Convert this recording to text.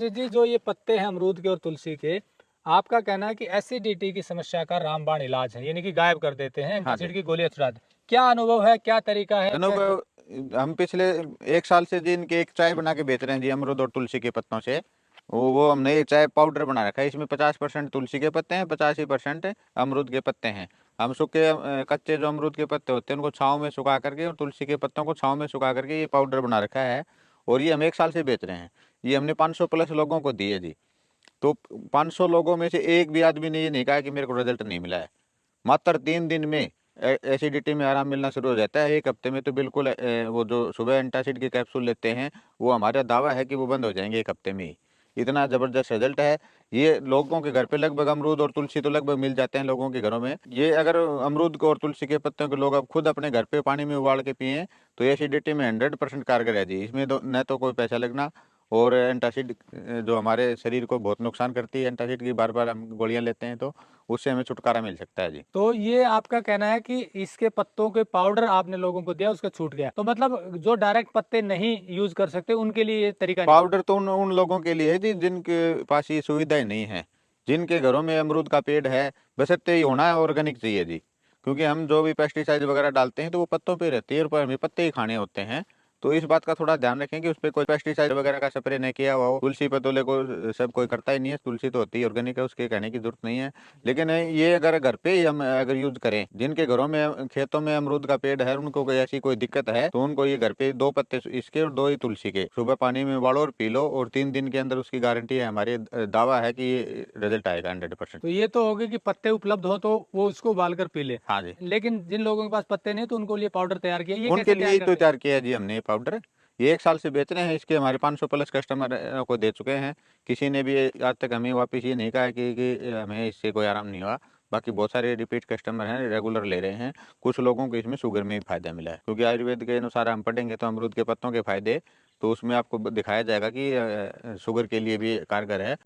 जी, जी, जो ये पत्ते हैं अमरूद के और तुलसी के, आपका कहना है कि एसिडिटी की समस्या का रामबाण इलाज है, यानी कि गायब कर देते हैं, हाँ एंटासिड जी। की गोलियाँ छुड़ा दें। क्या अनुभव है, क्या तरीका है? अनुभव हम पिछले 1 साल से जी इनकी एक चाय बना के बेच रहे हैं जी, अमरूद और तुलसी के पत्तों से। वो हमने ये चाय पाउडर बना रखा है, इसमें 50% तुलसी के पत्ते हैं, 85% अमरूद के पत्ते हैं। हम सूखे कच्चे जो अमरूद के पत्ते होते हैं उनको छाँव में सुखा करके और तुलसी के पत्तों को छाँव में सुखा करके ये पाउडर बना रखा है और ये हम 1 साल से बेच रहे हैं। ये हमने 500 प्लस लोगों को दी है जी। तो 500 लोगों में से एक भी आदमी ने ये नहीं कहा कि मेरे को रिजल्ट नहीं मिला है। मात्र 3 दिन में एसिडिटी में आराम मिलना शुरू हो जाता है। 1 हफ्ते में तो बिल्कुल वो जो सुबह एंटासिड के कैप्सूल लेते हैं, वो हमारा दावा है कि वो बंद हो जाएँगे 1 हफ्ते में ही। इतना ज़बरदस्त रिज़ल्ट है। ये लोगों के घर पे लगभग अमरूद और तुलसी तो लगभग मिल जाते हैं लोगों के घरों में। ये अगर अमरूद को और तुलसी के पत्तों को लोग अब खुद अपने घर पे पानी में उबाल के पिएँ, तो एसिडिटी में 100% कारगर है जी। इसमें तो न तो कोई पैसा लगना और एंटासिड जो हमारे शरीर को बहुत नुकसान करती है, एंटासिड की बार-बार हम गोलियाँ लेते हैं तो उससे हमें छुटकारा मिल सकता है जी। तो ये आपका कहना है कि इसके पत्तों के पाउडर आपने लोगों को दिया, उसका छूट गया। तो मतलब जो डायरेक्ट पत्ते नहीं यूज़ कर सकते, उनके लिए ये तरीका नहीं। पाउडर तो उन उन लोगों के लिए है जी जिनके पास ये सुविधाएँ नहीं हैं। जिनके घरों में अमरूद का पेड़ है, बशर्ते ये होना ऑर्गेनिक चाहिए जी। क्योंकि हम जो भी पेस्टिसाइड वगैरह डालते हैं तो वो पत्तों पे रहती है और हमें पत्ते ही खाने होते हैं। तो इस बात का थोड़ा ध्यान रखें कि उसपे कोई पेस्टिसाइड वगैरह का स्प्रे नहीं किया हुआ हो। तुलसी पतोले को सब कोई करता ही नहीं है, तुलसी तो होती ही ऑर्गेनिक है, उसके कहने की ज़रूरत नहीं है। लेकिन ये अगर घर पे ही हम अगर यूज़ करें, जिनके घरों में खेतों में अमरूद का पेड़ है, उनको कोई ऐसी कोई दिक्कत है, तो उनको ये घर पे 2 पत्ते इसके और 2 ही तुलसी के सुबह पानी में उबालो और पी लो और 3 दिन के अंदर उसकी गारंटी है हमारी, दावा है कि ये रिज़ल्ट आएगा 100%। तो ये तो हो गए कि पत्ते उपलब्ध हो तो वो उसको उबाल कर पी ले। हाँ जी। लेकिन जिन लोगों के पास पत्ते नहीं, तो उनको लिए पाउडर तैयार किया। ये उनके कैसे लिए तैयार ही तो करते हैं? तैयार किया है जी हमने ये पाउडर। ये 1 साल से बेच रहे हैं, इसके हमारे 500 प्लस कस्टमर को दे चुके हैं। किसी ने भी आज तक हमें वापस ये नहीं कहा है कि हमें इससे कोई आराम नहीं हुआ। बाकी बहुत सारे रिपीट कस्टमर हैं, रेगुलर ले रहे हैं। कुछ लोगों को इसमें शुगर में भी फ़ायदा मिला है। क्योंकि आयुर्वेद के अनुसार हम पढ़ेंगे तो अमरूद के पत्तों के फ़ायदे, तो उसमें आपको दिखाया जाएगा कि शुगर के लिए भी कारगर है।